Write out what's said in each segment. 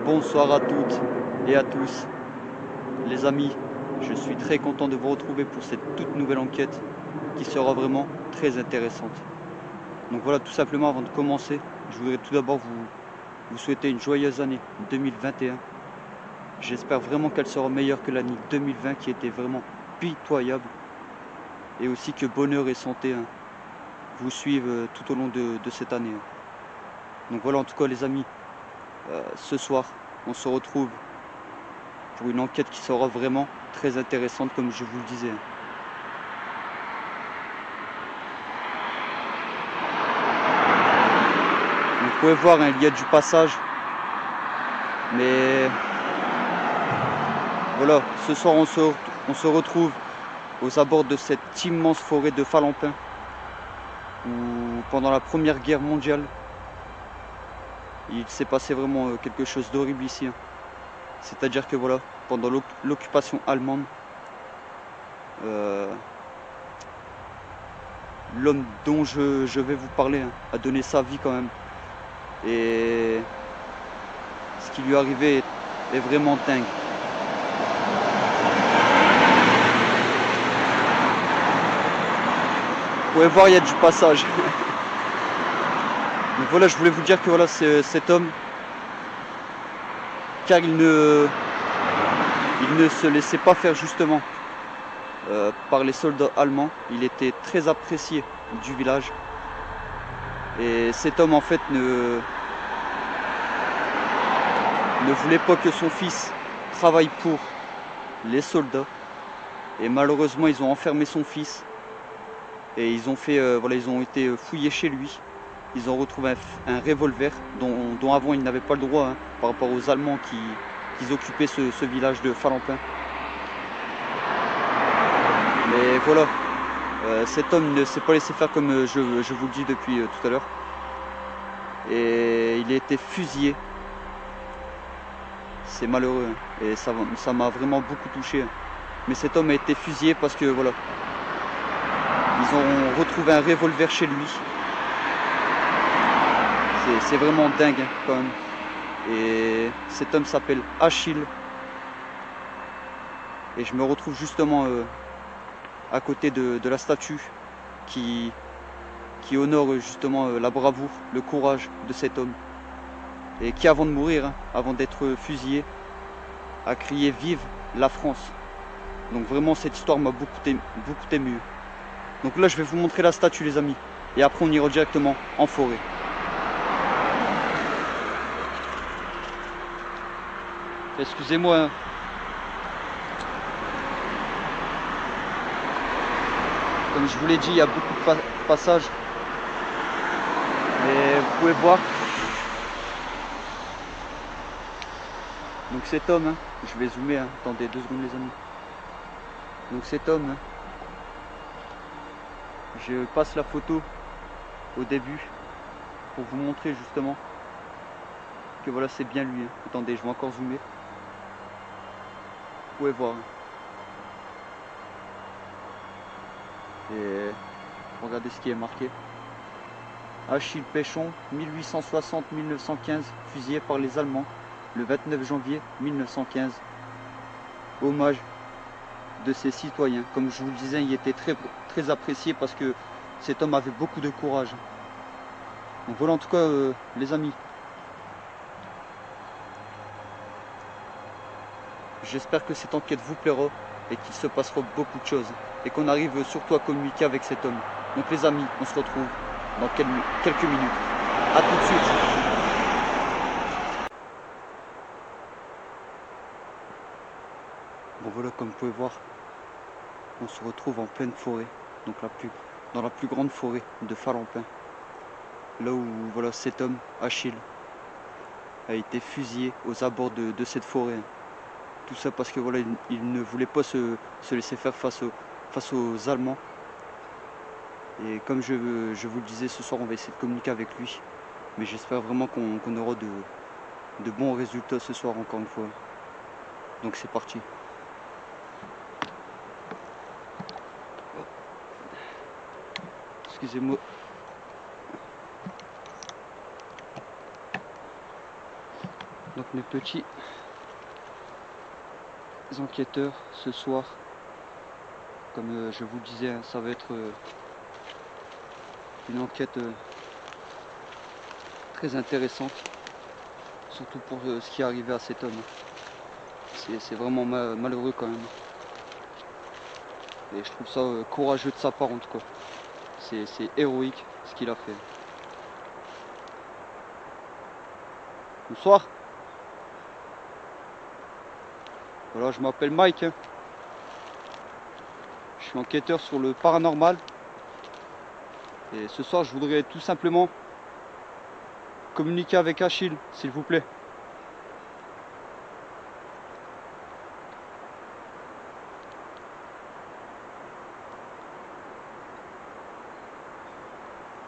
Bonsoir à toutes et à tous. Les amis, je suis très content de vous retrouver pour cette toute nouvelle enquête qui sera vraiment très intéressante. Donc voilà, tout simplement avant de commencer, je voudrais tout d'abord vous souhaiter une joyeuse année 2021. J'espère vraiment qu'elle sera meilleure que l'année 2020 qui était vraiment pitoyable. Et aussi que bonheur et santé vous suivent tout au long de cette année. Donc voilà, en tout cas les amis, ce soir, on se retrouve pour une enquête qui sera vraiment très intéressante comme je vous le disais. Vous pouvez voir, il y a du passage. Mais voilà, ce soir on se retrouve aux abords de cette immense forêt de Falampin où pendant la Première Guerre mondiale, il s'est passé vraiment quelque chose d'horrible ici. C'est-à-dire que voilà, pendant l'occupation allemande, l'homme dont je vais vous parler hein, a donné sa vie quand même. Et ce qui lui est arrivé est vraiment dingue. Vous pouvez voir, il y a du passage. Donc voilà, je voulais vous dire que voilà, cet homme, car il ne se laissait pas faire justement par les soldats allemands. Il était très apprécié du village. Et cet homme en fait ne voulait pas que son fils travaille pour les soldats. Et malheureusement, ils ont enfermé son fils. Et ils ont fait, voilà, ils ont été fouillés chez lui. Ils ont retrouvé un revolver dont avant ils n'avaient pas le droit hein, par rapport aux Allemands qui occupaient ce village de Falampin. Mais voilà, cet homme ne s'est pas laissé faire comme je vous le dis depuis tout à l'heure. Et il a été fusillé. C'est malheureux hein, et ça m'a vraiment beaucoup touché. Mais cet homme a été fusillé parce que voilà, ils ont retrouvé un revolver chez lui. C'est vraiment dingue hein, quand même. Et cet homme s'appelle Achille. Et je me retrouve justement à côté de la statue qui honore justement la bravoure, le courage de cet homme. Et qui avant de mourir, hein, avant d'être fusillé, a crié « Vive la France ». Donc vraiment cette histoire m'a beaucoup ému. Donc là je vais vous montrer la statue les amis. Et après on ira directement en forêt. Excusez-moi. Hein. Comme je vous l'ai dit, il y a beaucoup de passages. Et vous pouvez voir. Donc cet homme, hein, je vais zoomer, hein, attendez 2 secondes les amis. Donc cet homme, hein, je passe la photo au début pour vous montrer justement que voilà c'est bien lui. Hein. Attendez, je vais encore zoomer. Vous pouvez voir. Et regardez ce qui est marqué. Achille Péchon, 1860-1915, fusillé par les Allemands le 29 janvier 1915. Hommage de ses citoyens. Comme je vous le disais, il était très apprécié parce que cet homme avait beaucoup de courage. Donc voilà en tout cas les amis. J'espère que cette enquête vous plaira et qu'il se passera beaucoup de choses et qu'on arrive surtout à communiquer avec cet homme. Donc les amis, on se retrouve dans quelques minutes. A tout de suite. Bon voilà, comme vous pouvez voir, on se retrouve en pleine forêt, donc dans la plus grande forêt de Falampin. Là où voilà, cet homme, Achille, a été fusillé aux abords de cette forêt. Tout ça parce que voilà, il ne voulait pas se laisser faire face aux Allemands. Et comme je vous le disais, ce soir on va essayer de communiquer avec lui. Mais j'espère vraiment qu'on aura de bons résultats ce soir encore une fois. Donc c'est parti. Excusez-moi. Donc mes petits enquêteurs ce soir, comme je vous le disais, ça va être une enquête très intéressante, surtout pour ce qui est arrivé à cet homme. C'est vraiment malheureux quand même. Et je trouve ça courageux de sa part en tout cas. C'est héroïque ce qu'il a fait. Bonsoir. Voilà, je m'appelle Mike. Hein. Je suis enquêteur sur le paranormal. Et ce soir, je voudrais tout simplement communiquer avec Achille, s'il vous plaît.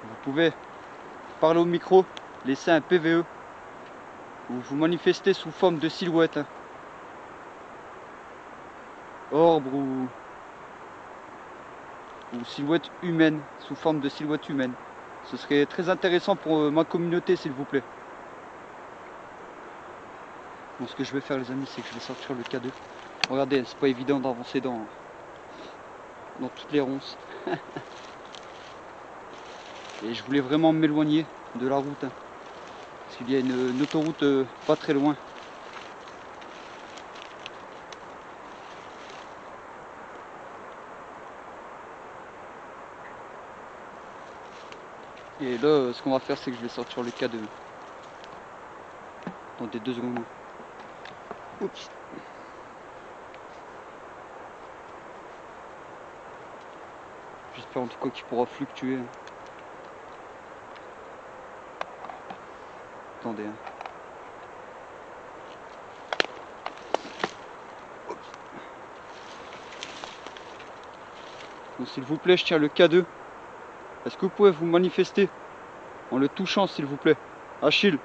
Vous pouvez parler au micro, laisser un PVE ou vous manifester sous forme de silhouette. Hein. Orbre ou ou silhouette humaine, sous forme de silhouette humaine. Ce serait très intéressant pour ma communauté, s'il vous plaît. Bon, ce que je vais faire, les amis, c'est que je vais sortir le K2. Regardez, c'est pas évident d'avancer dans toutes les ronces. Et je voulais vraiment m'éloigner de la route, hein, parce qu'il y a une autoroute pas très loin. Et là, ce qu'on va faire, c'est que je vais sortir le K2 dans des 2 secondes. Oups. J'espère en tout cas qu'il pourra fluctuer. Attendez. Donc s'il vous plaît, je tiens le K2. Est-ce que vous pouvez vous manifester en le touchant, s'il vous plaît? Achille,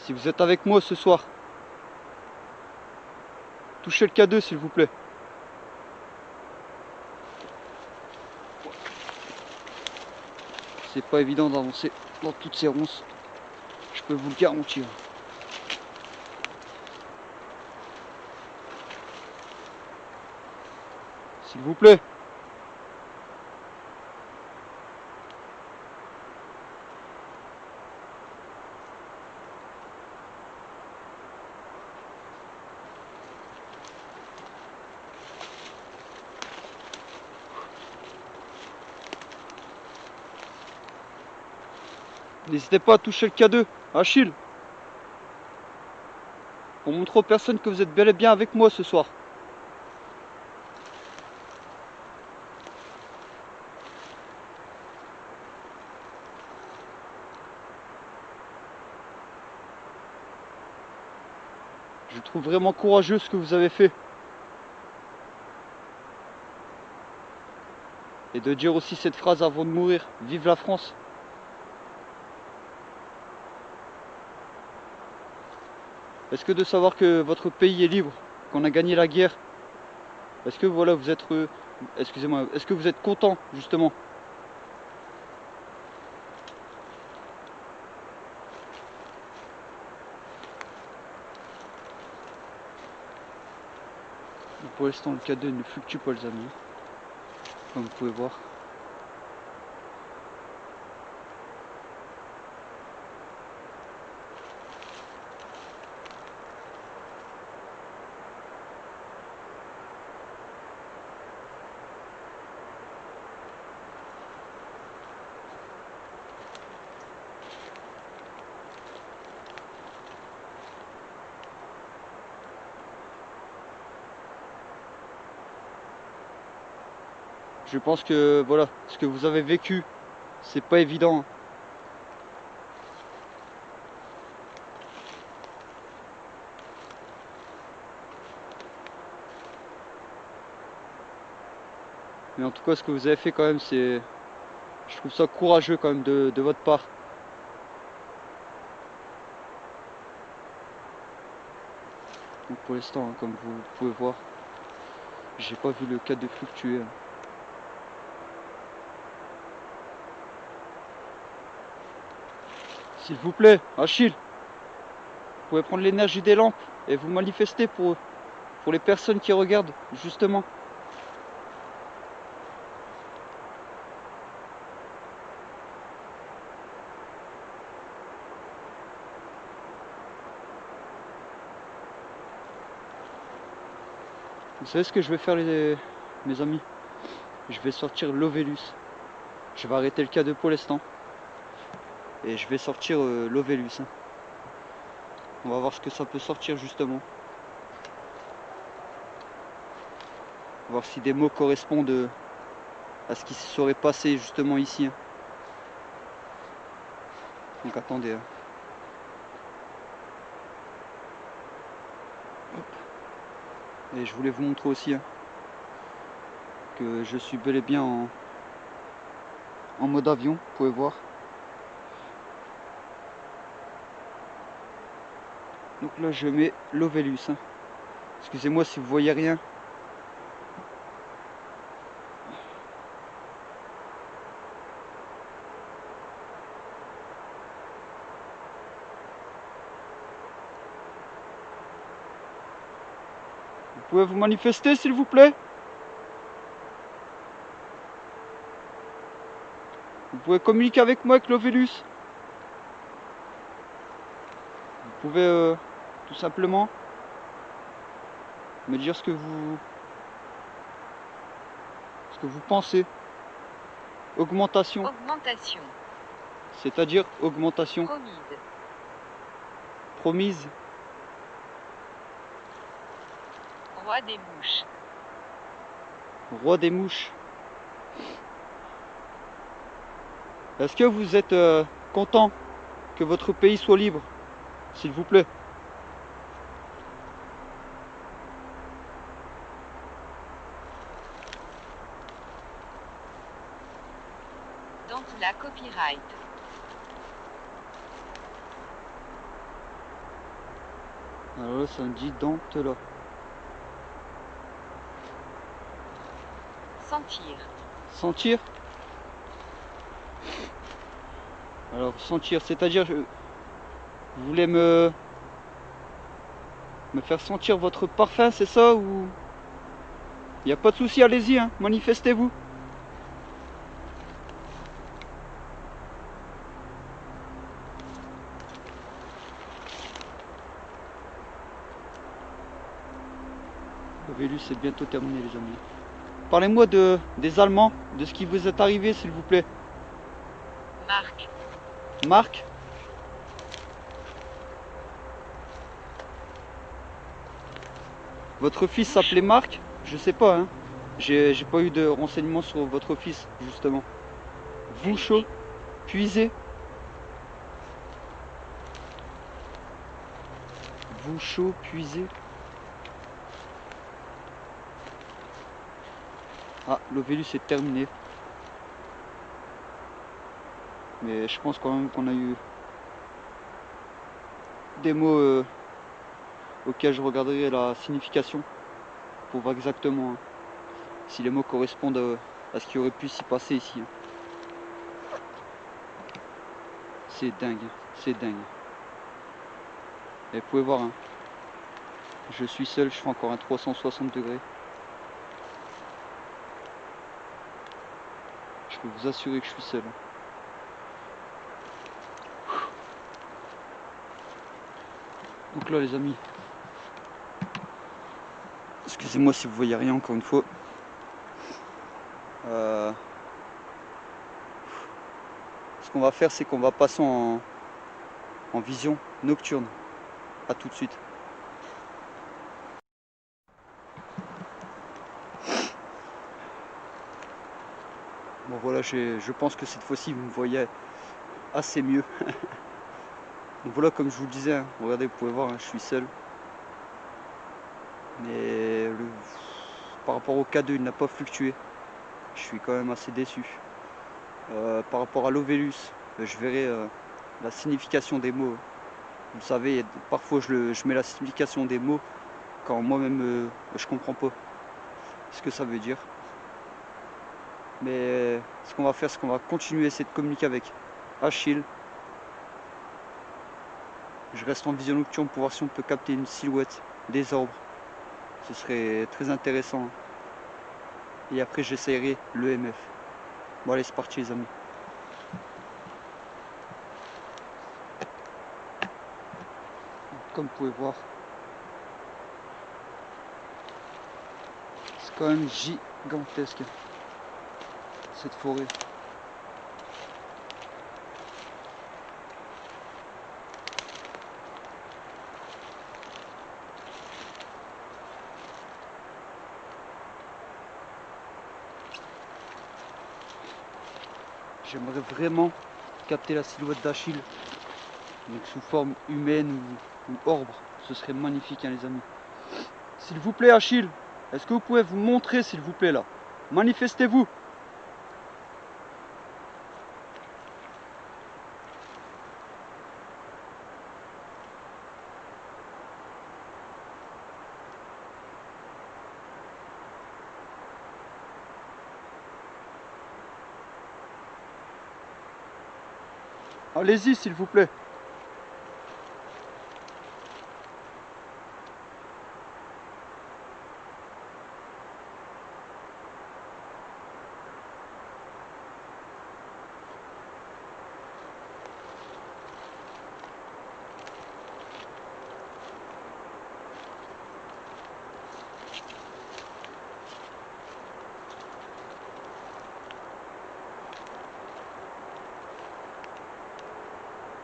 si vous êtes avec moi ce soir, touchez le K2, s'il vous plaît. C'est pas évident d'avancer dans toutes ces ronces, je peux vous le garantir. S'il vous plaît. N'hésitez pas à toucher le K2, Achille, pour montrer aux personnes que vous êtes bel et bien avec moi ce soir. Je trouve vraiment courageux ce que vous avez fait. Et de dire aussi cette phrase avant de mourir, vive la France. Est-ce que de savoir que votre pays est libre, qu'on a gagné la guerre, est-ce que voilà vous êtes, excusez-moi, est-ce que vous êtes content justement? Pour l'instant le K2 ne fluctue pas, les amis, comme vous pouvez voir. Je pense que voilà, ce que vous avez vécu, c'est pas évident. Mais en tout cas, ce que vous avez fait quand même, c'est, je trouve ça courageux quand même de votre part. Donc pour l'instant, hein, comme vous pouvez voir, j'ai pas vu le K2 fluctuer. S'il vous plaît, Achille, vous pouvez prendre l'énergie des lampes et vous manifester pour les personnes qui regardent, justement. Vous savez ce que je vais faire, mes amis? Je vais sortir l'Ovelus. Je vais arrêter le K2 pour l'instant. Et je vais sortir l'Ovelus. Hein. On va voir ce que ça peut sortir, justement. Voir si des mots correspondent à ce qui se serait passé justement ici. Hein. Donc attendez. Hein. Et je voulais vous montrer aussi que je suis bel et bien en mode avion, vous pouvez voir. Donc là je mets l'Ovelus. Hein. Excusez-moi si vous voyez rien. pouvez vous manifester s'il vous plaît? Vous pouvez communiquer avec moi avec l'Ovellus? Vous pouvez tout simplement me dire ce que vous pensez. Augmentation. Augmentation. C'est-à-dire augmentation. Promise. Promise. Roi des mouches. Roi des mouches. Est-ce que vous êtes content que votre pays soit libre, s'il vous plaît? Donc la copyright. Alors là, ça me dit Dante là. Sentir. Sentir. Alors sentir, c'est-à-dire vous voulez me faire sentir votre parfum, c'est ça? Ou il n'y a pas de souci, allez-y, hein, manifestez-vous. Le Vélus est bientôt terminé les amis. Parlez-moi des Allemands, de ce qui vous est arrivé s'il vous plaît. Marc. Marc? Votre fils s'appelait Marc? Je sais pas, hein. J'ai pas eu de renseignements sur votre fils, justement. Vous chaud? Puisé? Vous chaud, puisé? Ah, l'Ovellus est terminé. Mais je pense quand même qu'on a eu des mots auxquels je regarderai la signification pour voir exactement si les mots correspondent à ce qui aurait pu s'y passer ici. C'est dingue, c'est dingue. Et vous pouvez voir, hein, je suis seul, je fais encore un 360 degrés. Je peux vous assurer que je suis seul. Donc là les amis, excusez-moi si vous voyez rien encore une fois. Ce qu'on va faire, c'est qu'on va passer en vision nocturne. A tout de suite. Bon voilà, je pense que cette fois-ci vous me voyez assez mieux. Donc voilà, comme je vous le disais, hein, regardez, vous pouvez voir, hein, je suis seul. Mais par rapport au K2, il n'a pas fluctué. Je suis quand même assez déçu. Par rapport à l'Ovellus, je verrai la signification des mots. Vous savez, parfois je mets la signification des mots quand moi-même je comprends pas ce que ça veut dire. Mais ce qu'on va faire, c'est qu'on va continuer à essayer de communiquer avec Achille. Je reste en vision nocturne pour voir si on peut capter une silhouette des orbres. Ce serait très intéressant. Et après j'essayerai l'EMF. Bon allez, c'est parti les amis. Comme vous pouvez voir, c'est quand même gigantesque cette forêt. J'aimerais vraiment capter la silhouette d'Achille, donc sous forme humaine ou orbre. Ce serait magnifique, hein, les amis. S'il vous plaît Achille, est-ce que vous pouvez vous montrer s'il vous plaît là? Manifestez-vous. Allez-y s'il vous plaît.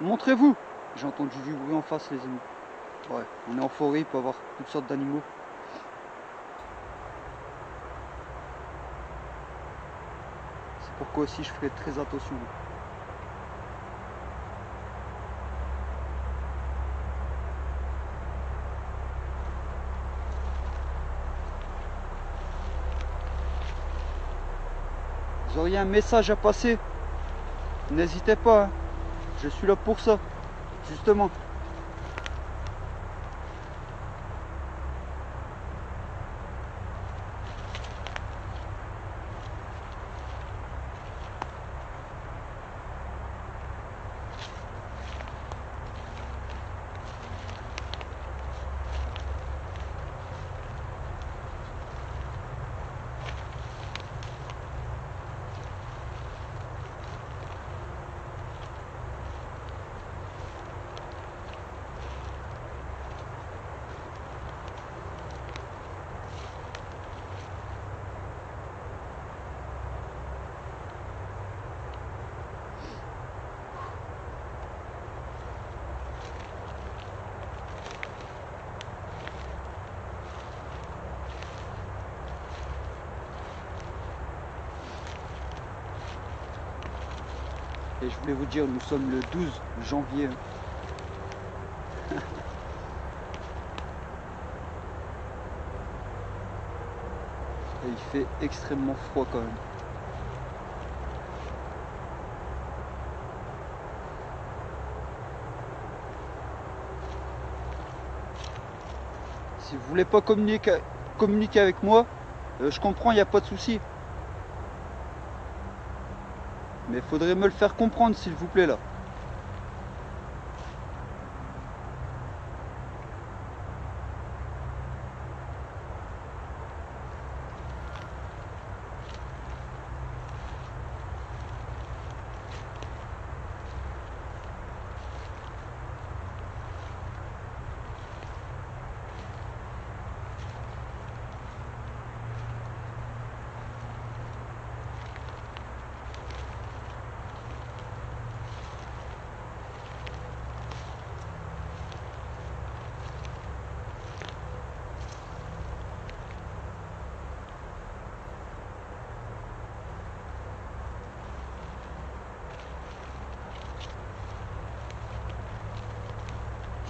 Montrez-vous. J'ai entendu du bruit en face, les amis. Ouais, on est en forêt, il peut y avoir toutes sortes d'animaux. C'est pourquoi aussi je ferai très attention. Vous auriez un message à passer, n'hésitez pas, hein. Je suis là pour ça, justement. Et je voulais vous dire, nous sommes le 12 janvier. Et il fait extrêmement froid quand même. Si vous voulez pas communiquer avec moi, je comprends, il n'y a pas de souci. Mais il faudrait me le faire comprendre, s'il vous plaît, là.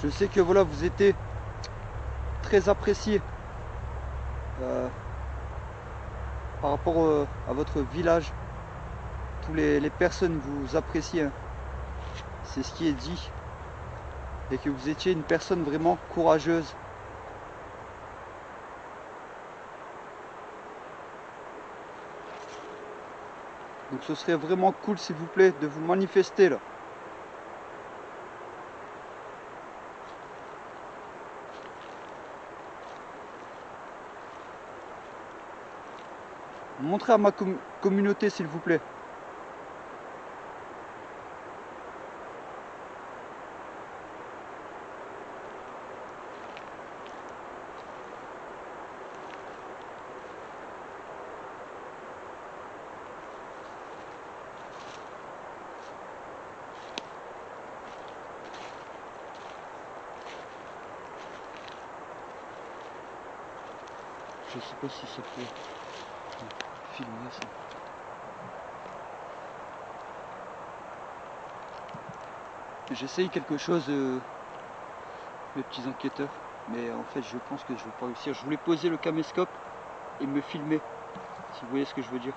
Je sais que voilà, vous étiez très apprécié par rapport à votre village. Tous les personnes vous apprécient, hein. C'est ce qui est dit. Et que vous étiez une personne vraiment courageuse. Donc ce serait vraiment cool, s'il vous plaît, de vous manifester là. Montrez à ma communauté, s'il vous plaît. Je sais pas si ça peut filmer ça. J'essaye quelque chose, les petits enquêteurs, mais en fait je pense que je vais pas réussir. Je voulais poser le caméscope et me filmer, si vous voyez ce que je veux dire.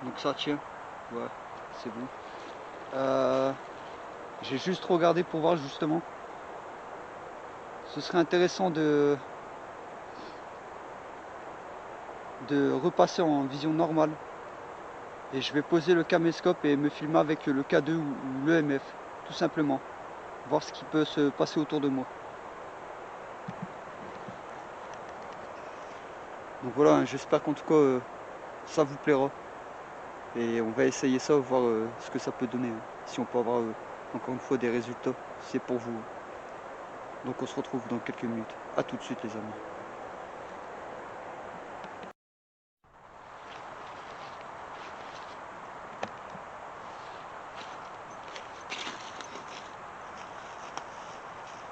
Donc ça tient, ouais, c'est bon. J'ai juste regardé pour voir justement. Ce serait intéressant de repasser en vision normale. Et je vais poser le caméscope et me filmer avec le K2 ou l'EMF, tout simplement. Voir ce qui peut se passer autour de moi. Donc voilà, hein, j'espère qu'en tout cas ça vous plaira. Et on va essayer ça, voir ce que ça peut donner, hein. Si on peut avoir encore une fois des résultats, c'est pour vous. Donc on se retrouve dans quelques minutes. A tout de suite les amis.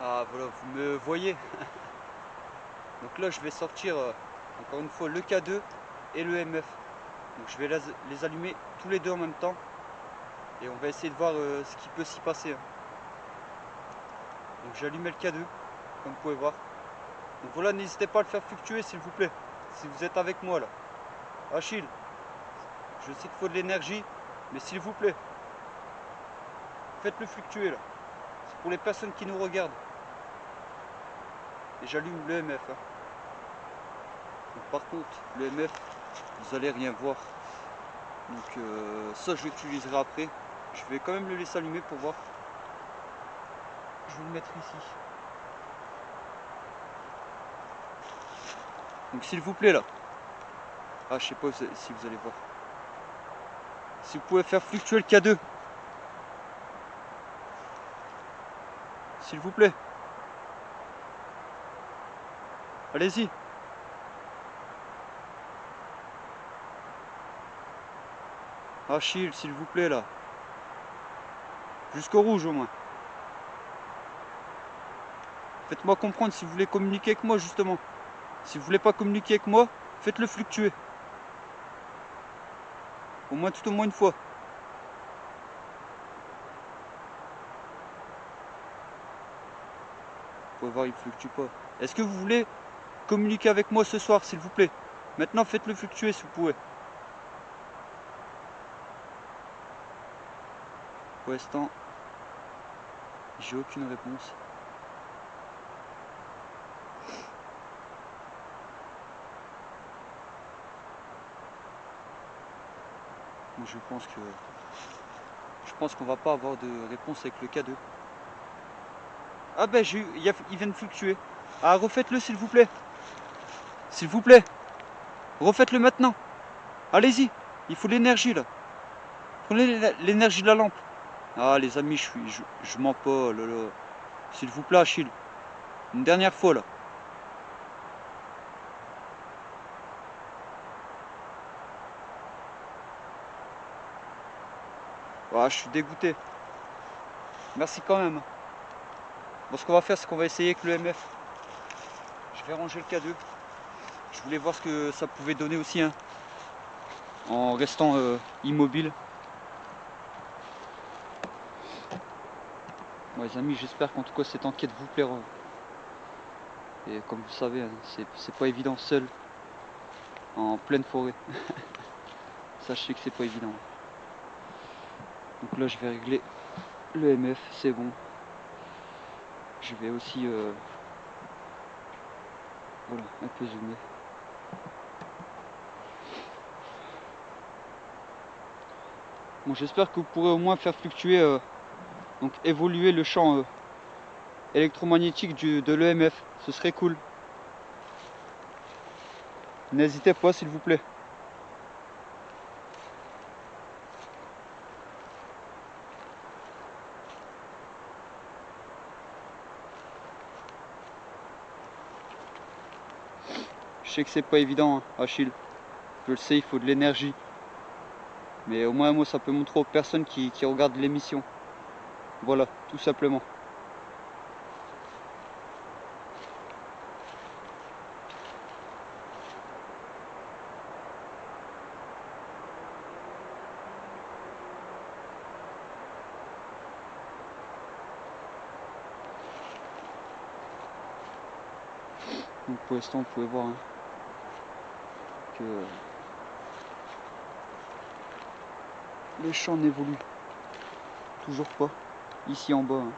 Ah voilà, vous me voyez. Donc là je vais sortir encore une fois le K2 et le MF. Donc je vais les allumer tous les deux en même temps. Et on va essayer de voir ce qui peut s'y passer. Donc j'ai allumé le K2, comme vous pouvez voir. Donc voilà, n'hésitez pas à le faire fluctuer s'il vous plaît. Si vous êtes avec moi là. Achille, je sais qu'il faut de l'énergie, mais s'il vous plaît, faites-le fluctuer là. C'est pour les personnes qui nous regardent. Et j'allume le MF. Donc, par contre, le MF, vous allez rien voir. Donc ça je l'utiliserai après. Je vais quand même le laisser allumer pour voir. Je vais le mettre ici. Donc s'il vous plaît là. Ah je sais pas si vous allez voir. Si vous pouvez faire fluctuer le K2. S'il vous plaît. Allez-y. Achille, s'il vous plaît là. Jusqu'au rouge au moins. Faites-moi comprendre si vous voulez communiquer avec moi justement. Si vous voulez pas communiquer avec moi, faites-le fluctuer. Au moins tout au moins une fois. Vous pouvez voir, il fluctue pas. Est-ce que vous voulez communiquer avec moi ce soir s'il vous plaît? Maintenant faites-le fluctuer si vous pouvez. Pour l'instant, j'ai aucune réponse. Donc je pense qu'on va pas avoir de réponse avec le K2. Ah ben il vient de fluctuer. Ah refaites-le s'il vous plaît. S'il vous plaît. Refaites-le maintenant. Allez-y. Il faut l'énergie là. Prenez l'énergie de la lampe. Ah les amis, je mens pas là, là. S'il vous plaît Achille. Une dernière fois là. Ah, je suis dégoûté. Merci quand même. Bon, ce qu'on va faire, c'est qu'on va essayer avec le MF. Je vais ranger le K2. Je voulais voir ce que ça pouvait donner aussi, hein, en restant immobile. Bon, les amis, j'espère qu'en tout cas cette enquête vous plaira. Et comme vous savez, hein, c'est pas évident seul en pleine forêt. Sachez que c'est pas évident. Donc là, je vais régler le MF, c'est bon. Je vais aussi voilà, un peu zoomer. Bon, j'espère que vous pourrez au moins faire fluctuer, donc évoluer le champ électromagnétique de l'EMF. Ce serait cool. N'hésitez pas s'il vous plaît. Je sais que c'est pas évident, hein, Achille. Je le sais, il faut de l'énergie. Mais au moins moi ça peut montrer aux personnes qui regardent l'émission. Voilà, tout simplement. Donc pour l'instant vous pouvez voir, hein, que le champ n'évolue toujours pas. Ici en bas. Hein.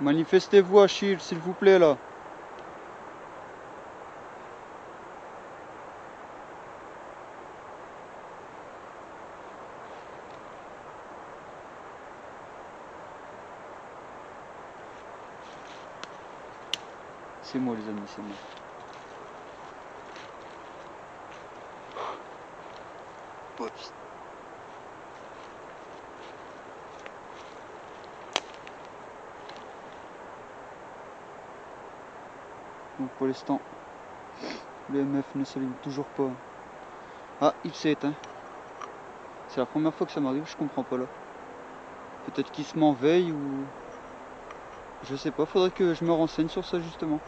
Manifestez-vous Achille, s'il vous plaît là. C'est moi les amis, c'est moi. Oups. Donc pour l'instant, le MF ne s'allume toujours pas. Ah, il s'est éteint. C'est la première fois que ça m'arrive, je comprends pas là. Peut-être qu'il se met en veille ou... Je sais pas, faudrait que je me renseigne sur ça justement.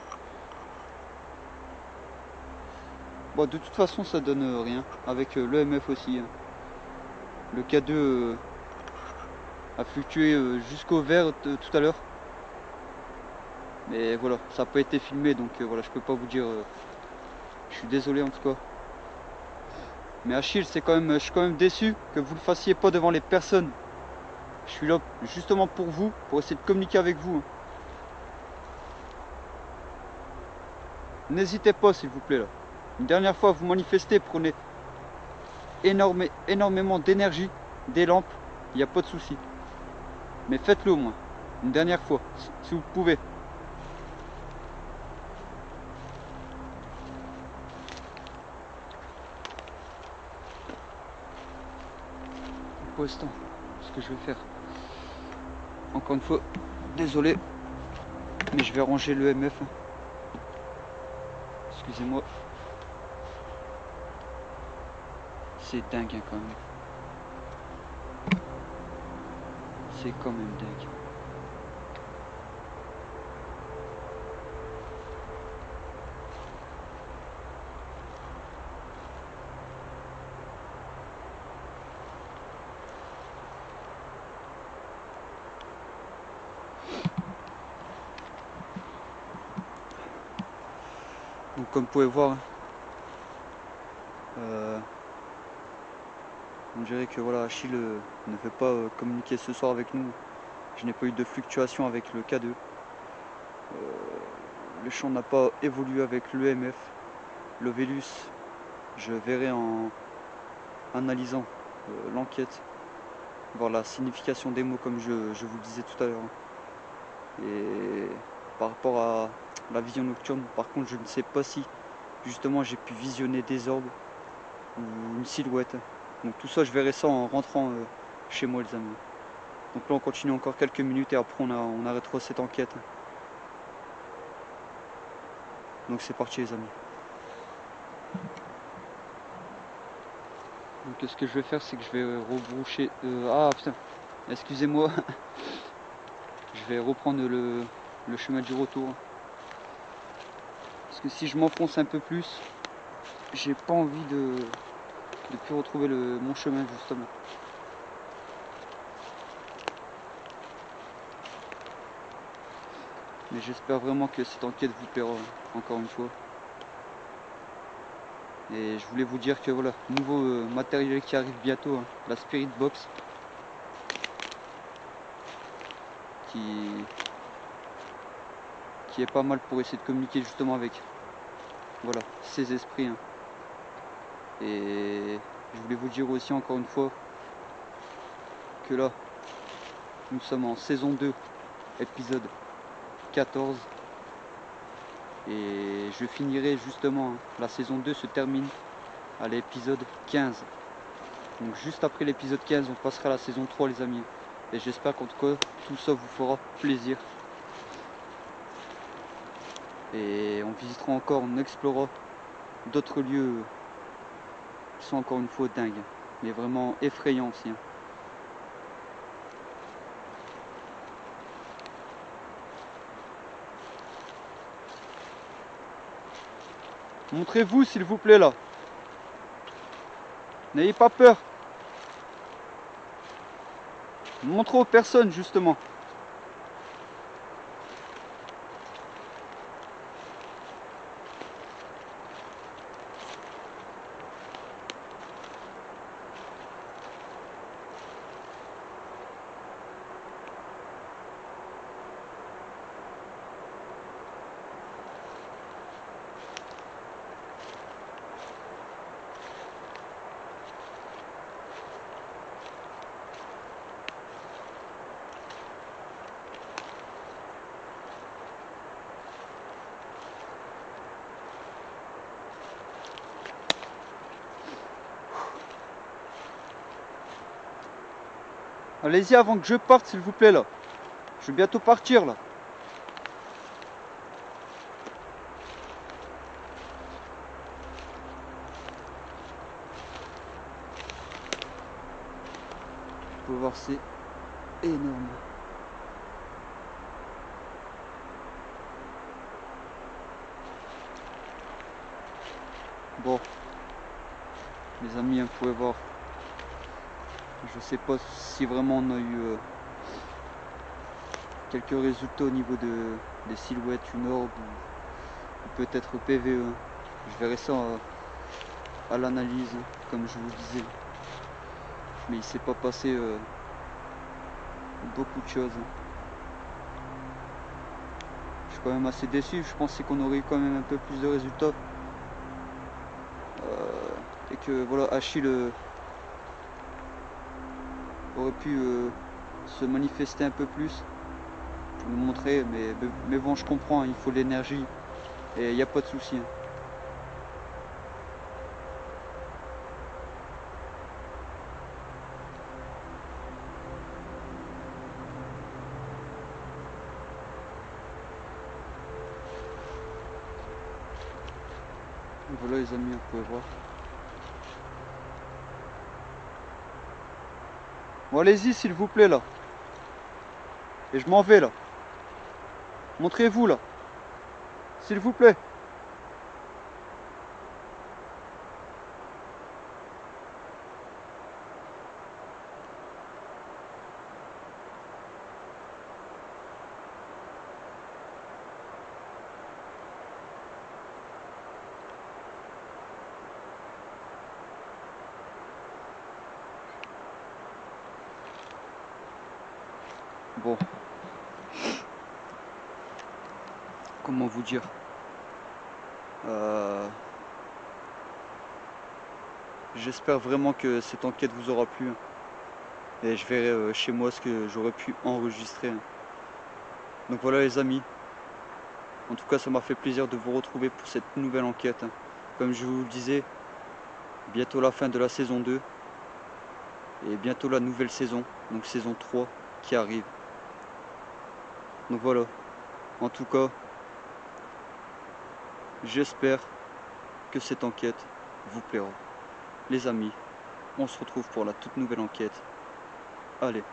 Bon, de toute façon, ça donne rien. Avec le MF aussi. Hein. Le K2 a fluctué jusqu'au vert tout à l'heure. Mais voilà, ça n'a pas été filmé, donc voilà, je peux pas vous dire. Je suis désolé en tout cas. Mais Achille, je suis quand même déçu que vous le fassiez pas devant les personnes. Je suis là justement pour vous, pour essayer de communiquer avec vous. N'hésitez pas s'il vous plaît là. Une dernière fois, vous manifestez, prenez énormément d'énergie, des lampes, il n'y a pas de souci. Mais faites-le au moins. Une dernière fois, si vous pouvez. Pour l'instant, ce que je vais faire. Encore une fois, désolé, mais je vais ranger le MF. Excusez-moi. C'est dingue hein, quand même. C'est quand même dingue. Donc comme vous pouvez voir, on dirait que voilà, Achille ne veut pas communiquer ce soir avec nous. Je n'ai pas eu de fluctuation avec le K2. Le champ n'a pas évolué avec l'EMF. Le Vélus, je verrai en analysant l'enquête, voir la signification des mots comme je vous le disais tout à l'heure. Et par rapport à la vision nocturne, par contre je ne sais pas si justement j'ai pu visionner des orbes ou une silhouette. Donc tout ça je verrai ça en rentrant chez moi les amis. Donc là on continue encore quelques minutes et après on arrêtera cette enquête. Donc c'est parti les amis. Donc ce que je vais faire c'est que je vais rebroucher... ah putain, excusez-moi. Je vais reprendre le chemin du retour. Parce que si je m'enfonce un peu plus, j'ai pas envie de plus retrouver mon chemin justement. Mais j'espère vraiment que cette enquête vous plaira encore une fois. Et je voulais vous dire que voilà, nouveau matériel qui arrive bientôt, hein, la Spirit Box. Qui est pas mal pour essayer de communiquer justement avec voilà, ces esprits. Hein. Et je voulais vous dire aussi encore une fois que là, nous sommes en saison 2, épisode 14. Et je finirai justement, hein, la saison 2 se termine à l'épisode 15. Donc juste après l'épisode 15, on passera à la saison 3 les amis. Et j'espère qu'en tout cas, tout ça vous fera plaisir. Et on visitera encore, on explorera d'autres lieux qui sont encore une fois dingues. Mais vraiment effrayants aussi. Hein. Montrez-vous s'il vous plaît là. N'ayez pas peur. Montrez aux personnes justement. Allez-y avant que je parte s'il vous plaît là. Je vais bientôt partir là. Vous pouvez voir, c'est énorme. Bon, les amis, vous pouvez voir. Je sais pas si vraiment on a eu quelques résultats au niveau des silhouettes, une orbe ou peut-être PVE. Je verrai ça à l'analyse, comme je vous disais. Mais il s'est pas passé beaucoup de choses. Je suis quand même assez déçu. Je pensais qu'on aurait eu quand même un peu plus de résultats. Et que voilà, Achille aurait pu se manifester un peu plus pour nous montrer. Mais bon, je comprends, hein, il faut de l'énergie. Et il n'y a pas de souci. Hein. Voilà les amis, vous pouvez voir. Bon allez-y s'il vous plaît là. Et je m'en vais là. Montrez-vous là. S'il vous plaît. Bon. Comment vous dire J'espère vraiment que cette enquête vous aura plu. Et je verrai chez moi ce que j'aurais pu enregistrer. Donc voilà les amis. En tout cas ça m'a fait plaisir de vous retrouver pour cette nouvelle enquête. Comme je vous le disais, bientôt la fin de la saison 2. Et bientôt la nouvelle saison, donc saison 3 qui arrive. Donc voilà. En tout cas, j'espère que cette enquête vous plaira. Les amis, on se retrouve pour la toute nouvelle enquête. Allez.